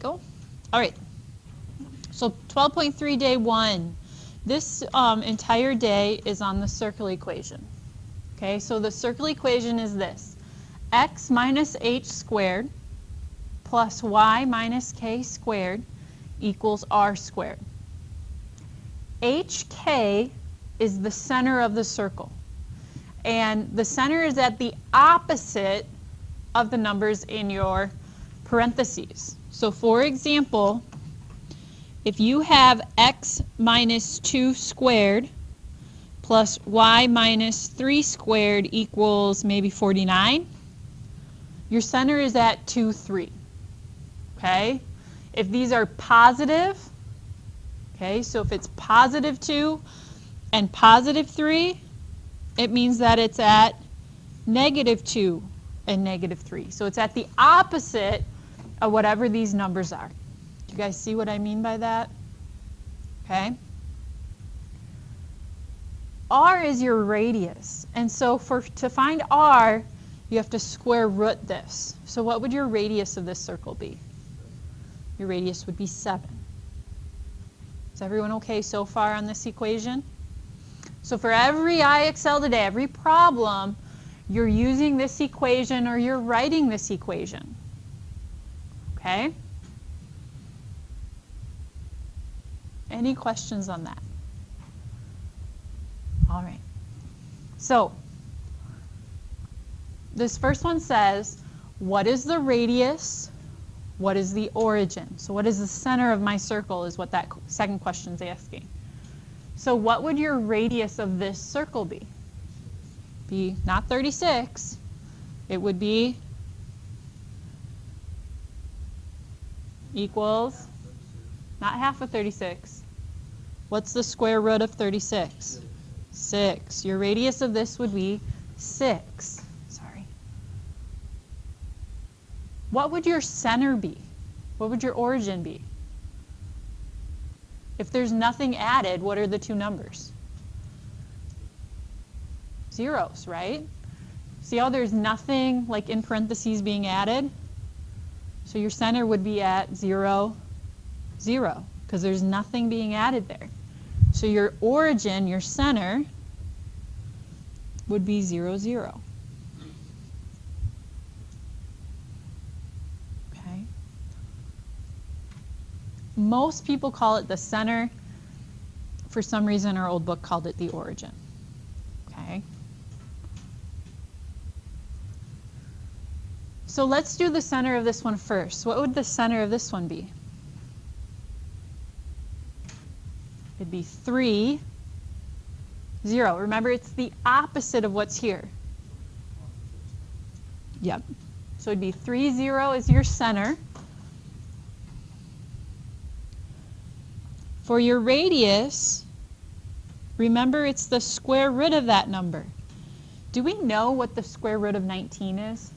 go. All right. So 12.3 day 1. This entire day is on the circle equation. Okay, so the circle equation is this. X minus h squared plus y minus k squared equals r squared. HK is the center of the circle. And the center is at the opposite of the numbers in your parentheses. So for example, if you have x minus 2 squared plus y minus 3 squared equals maybe 49, your center is at 2, 3. Okay? If these are positive, okay, so if it's positive 2 and positive 3, it means that it's at negative 2 and negative 3. So it's at the opposite of whatever these numbers are. Do you guys see what I mean by that? Okay? R is your radius. And so to find R, you have to square root this. So what would your radius of this circle be? Your radius would be 7. Is everyone okay so far on this equation? So for every IXL today, every problem, you're using this equation or you're writing this equation. Okay? Any questions on that? All right. So this first one says, what is the radius? What is the origin? So what is the center of my circle is what that second question is asking. So what would your radius of this circle be? Be not 36. It would be equals not half of 36. What's the square root of 36? 6. Your radius of this would be 6. Sorry. What would your center be? What would your origin be? If there's nothing added, what are the two numbers? Zeros, right? See how there's nothing like in parentheses being added? So your center would be at 0, 0, because there's nothing being added there. So your origin, your center, would be 0, 0. Okay. Most people call it the center. For some reason, our old book called it the origin. Okay. So let's do the center of this one first. What would the center of this one be? It'd be 3, 0. Remember, it's the opposite of what's here. Yep. So it'd be 3, 0 is your center. For your radius, remember it's the square root of that number. Do we know what the square root of 19 is?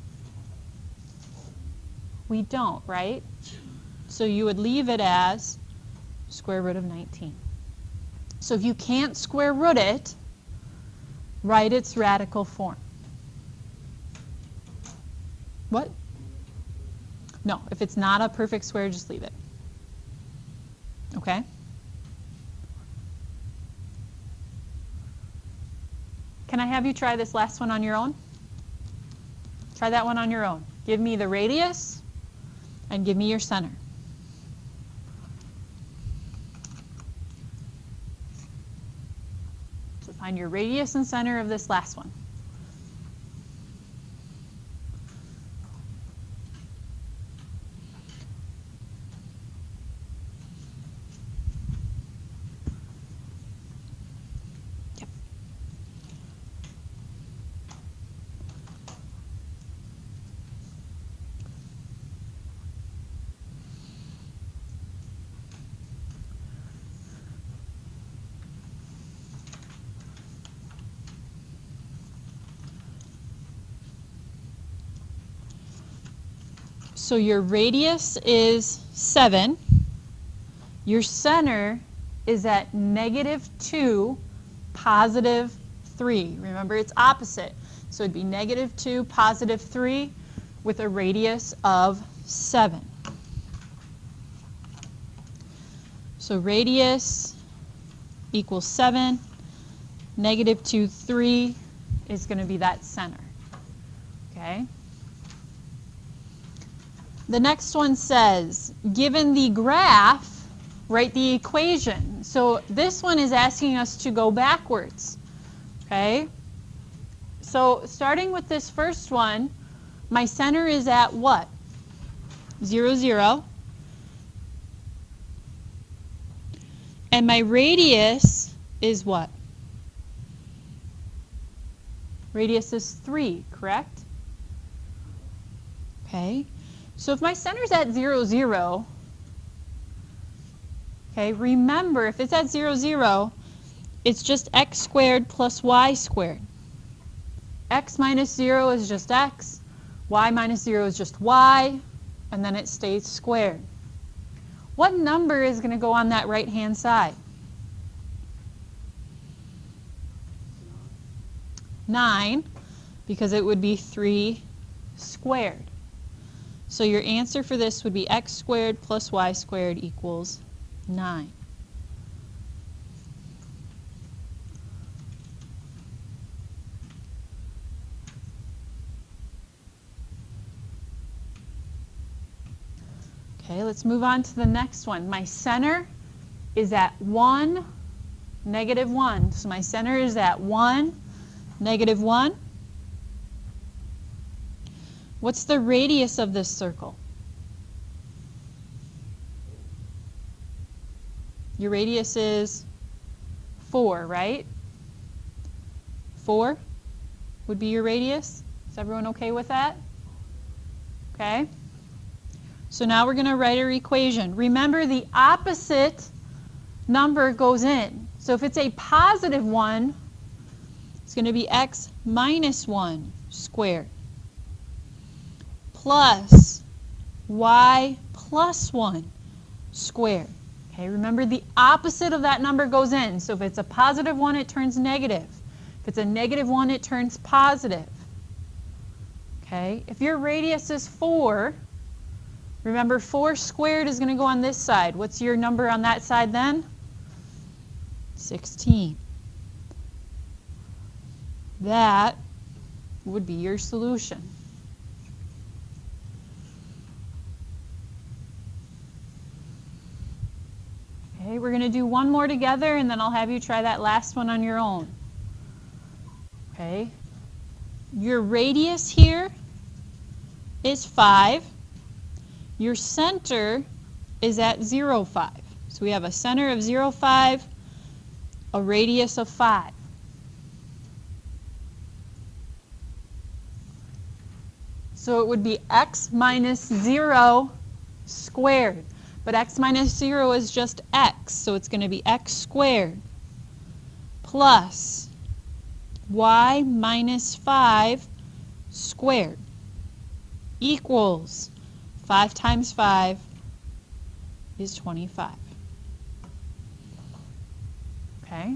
We don't, right? So you would leave it as square root of 19. So if you can't square root it, write its radical form. What? No, if it's not a perfect square, just leave it. Okay? Can I have you try this last one on your own? Try that one on your own. Give me the radius and give me your center. So find your radius and center of this last one. So your radius is 7. Your center is at -2, +3. Remember, it's opposite. So it'd be -2, +3 with a radius of 7. So radius equals 7. Negative 2, 3 is going to be that center. Okay? The next one says, given the graph, write the equation. So this one is asking us to go backwards. Okay? So starting with this first one, my center is at what? 0, 0. And my radius is what? Radius is 3, correct? Okay. So if my center's at 0, 0, okay, remember if it's at 0, 0, it's just x squared plus y squared. X minus 0 is just x, y minus 0 is just y, and then it stays squared. What number is going to go on that right-hand side? 9, because it would be 3 squared. So your answer for this would be x squared plus y squared equals 9. Okay, let's move on to the next one. My center is at 1, negative 1. So my center is at 1, negative 1. What's the radius of this circle? Your radius is 4, right? 4 would be your radius. Is everyone okay with that? Okay. So now we're going to write our equation. Remember, the opposite number goes in. So if it's a positive 1, it's going to be x minus 1 squared plus y plus 1 squared. Okay, remember the opposite of that number goes in. So if it's a positive 1, it turns negative. If it's a negative 1, it turns positive. Okay, if your radius is 4, remember 4 squared is going to go on this side. What's your number on that side then? 16. That would be your solution. Okay, we're going to do one more together, and then I'll have you try that last one on your own. Okay, your radius here is 5. Your center is at 0, 5. So we have a center of 0, 5, a radius of 5. So it would be x minus 0 squared. But x minus 0 is just x, so it's going to be x squared plus y minus 5 squared equals 5 times 5 is 25. Okay?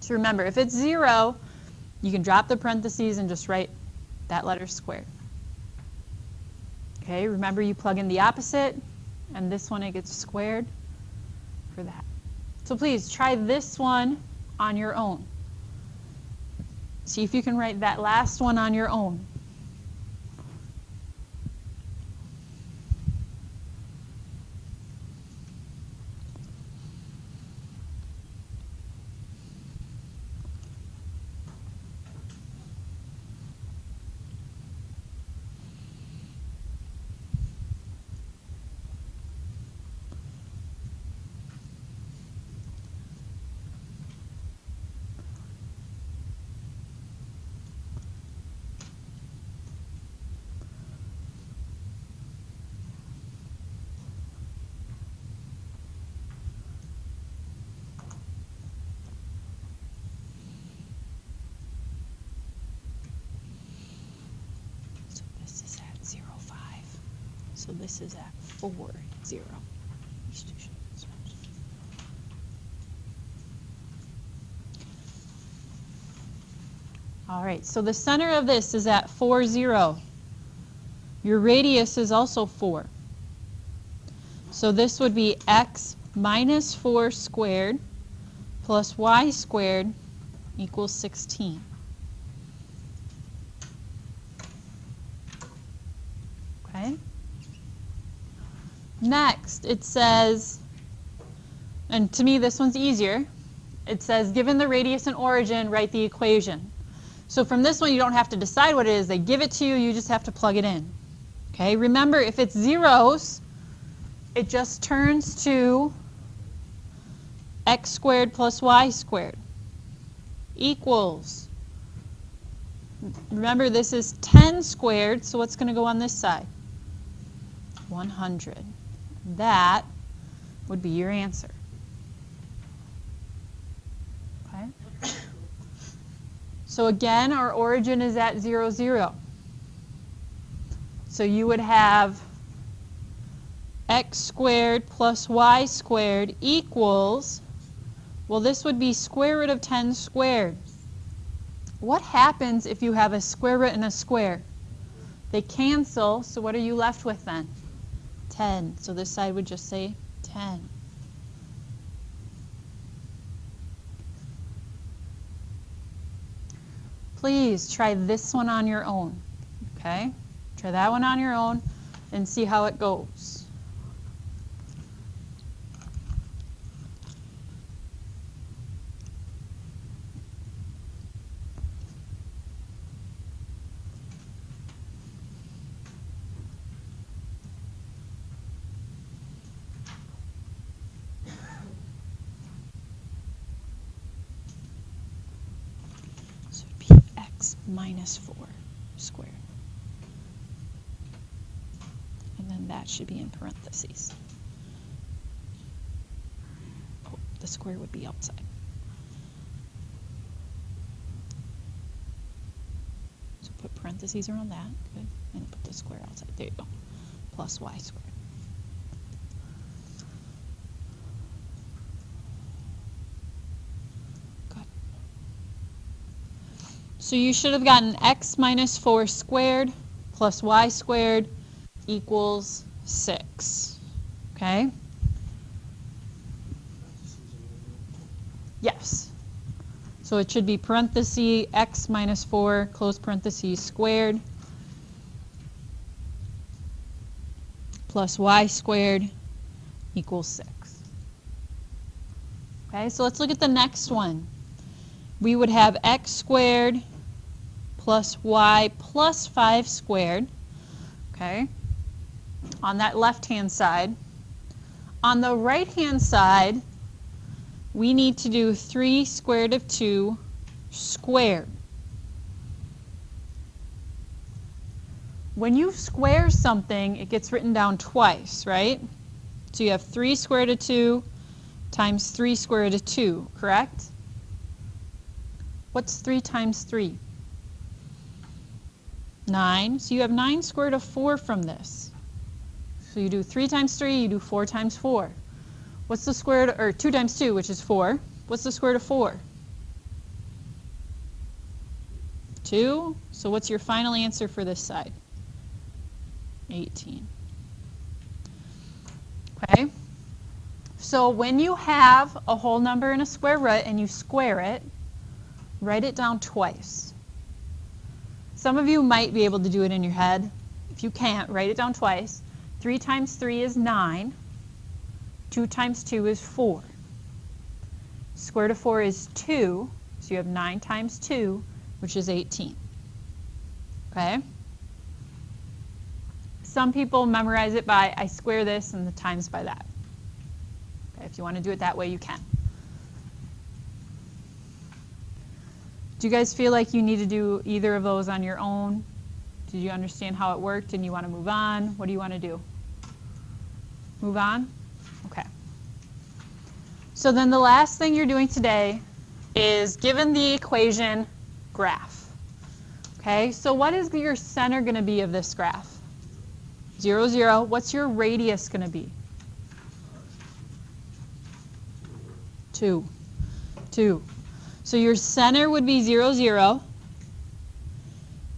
So remember, if it's 0, you can drop the parentheses and just write that letter squared. Okay, remember you plug in the opposite, and this one it gets squared for that. So please try this one on your own. See if you can write that last one on your own. So this is at 4, 0. These two should be switched. All right, so the center of this is at 4, 0. Your radius is also 4. So this would be x minus 4 squared plus y squared equals 16. Okay. Next, it says, and to me this one's easier, it says given the radius and origin, write the equation. So from this one you don't have to decide what it is. They give it to you, you just have to plug it in. Okay, remember if it's zeros, it just turns to x squared plus y squared equals, remember this is 10 squared, so what's going to go on this side? 100. That would be your answer. Okay. So again, our origin is at 0, 0. So you would have x squared plus y squared equals, well, this would be square root of 10 squared. What happens if you have a square root and a square? They cancel, so what are you left with then? 10. So this side would just say 10. Please try this one on your own. Okay? Try that one on your own and see how it goes. So it would be x minus 4 squared. And then that should be in parentheses. Oh, the square would be outside. So put parentheses around that. Good. And then put the square outside. There you go. Plus y squared. Good. So you should have gotten x minus 4 squared plus y squared equals 6. Okay? Yes. So it should be parenthesis x minus 4 close parentheses squared plus y squared equals 6. Okay, so let's look at the next one. We would have x squared plus y plus 5 squared. Okay? On that left-hand side. On the right-hand side, we need to do 3 square root of 2 squared. When you square something, it gets written down twice, right? So you have 3 square root of 2 times 3 square root of 2, correct? What's 3 times 3? 9. So you have 9 square root of 4 from this. So you do 3 times 3, you do 4 times 4. What's the square root, or 2 times 2, which is 4. What's the square root of 4? 2. So what's your final answer for this side? 18. Okay? So when you have a whole number in a square root and you square it, write it down twice. Some of you might be able to do it in your head. If you can't, write it down twice. 3 times 3 is 9. 2 times 2 is 4. Square root of 4 is 2, so you have 9 times 2, which is 18. Okay? Some people memorize it by I square this and the times by that. Okay, if you want to do it that way, you can. Do you guys feel like you need to do either of those on your own? Did you understand how it worked and you want to move on? What do you want to do? Move on? Okay. So then the last thing you're doing today is given the equation graph. Okay, so what is your center going to be of this graph? 0, 0. What's your radius going to be? 2. 2. So your center would be 0, 0.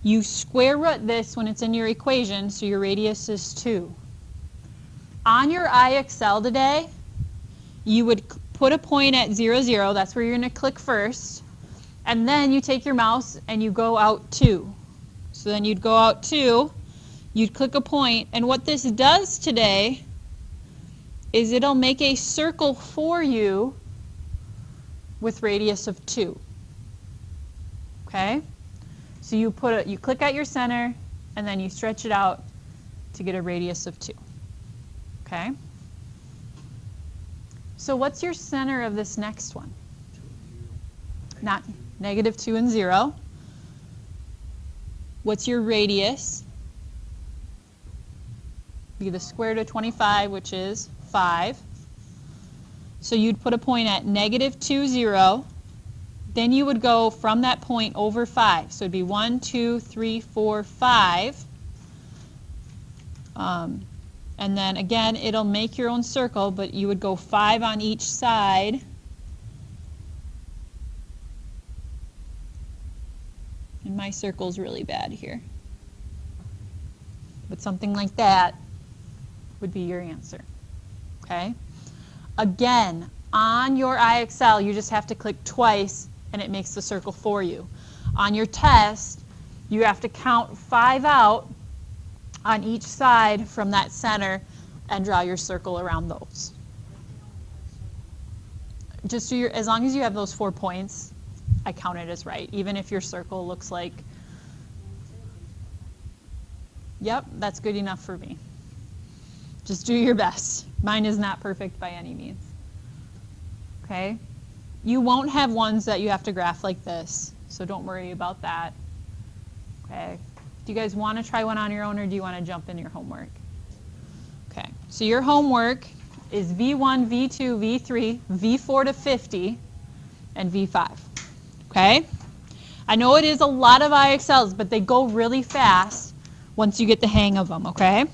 You square root this when it's in your equation, so your radius is 2. On your IXL today, you would put a point at 0, 0. That's where you're going to click first. And then you take your mouse and you go out 2. So then you'd go out 2, you'd click a point, and what this does today is it'll make a circle for you with radius of 2. Okay? So you click at your center, and then you stretch it out to get a radius of 2. Okay? So what's your center of this next one? Not negative 2 and 0. What's your radius? Be the square root of 25, which is 5. So you'd put a point at negative 2, 0. Then you would go from that point over 5. So it'd be 1, 2, 3, 4, 5. And then again, it'll make your own circle, but you would go 5 on each side. And my circle's really bad here. But something like that would be your answer. Okay? Again, on your IXL, you just have to click twice and it makes the circle for you. On your test, you have to count 5 out on each side from that center and draw your circle around those. Just do as long as you have those 4 points, I count it as right, even if your circle looks like, yep, that's good enough for me. Just do your best. Mine is not perfect by any means. Okay? You won't have ones that you have to graph like this, so don't worry about that. Okay? Do you guys want to try one on your own, or do you want to jump in your homework? Okay, so your homework is V1, V2, V3, V4 to 50, and V5. Okay? I know it is a lot of IXLs, but they go really fast once you get the hang of them, okay?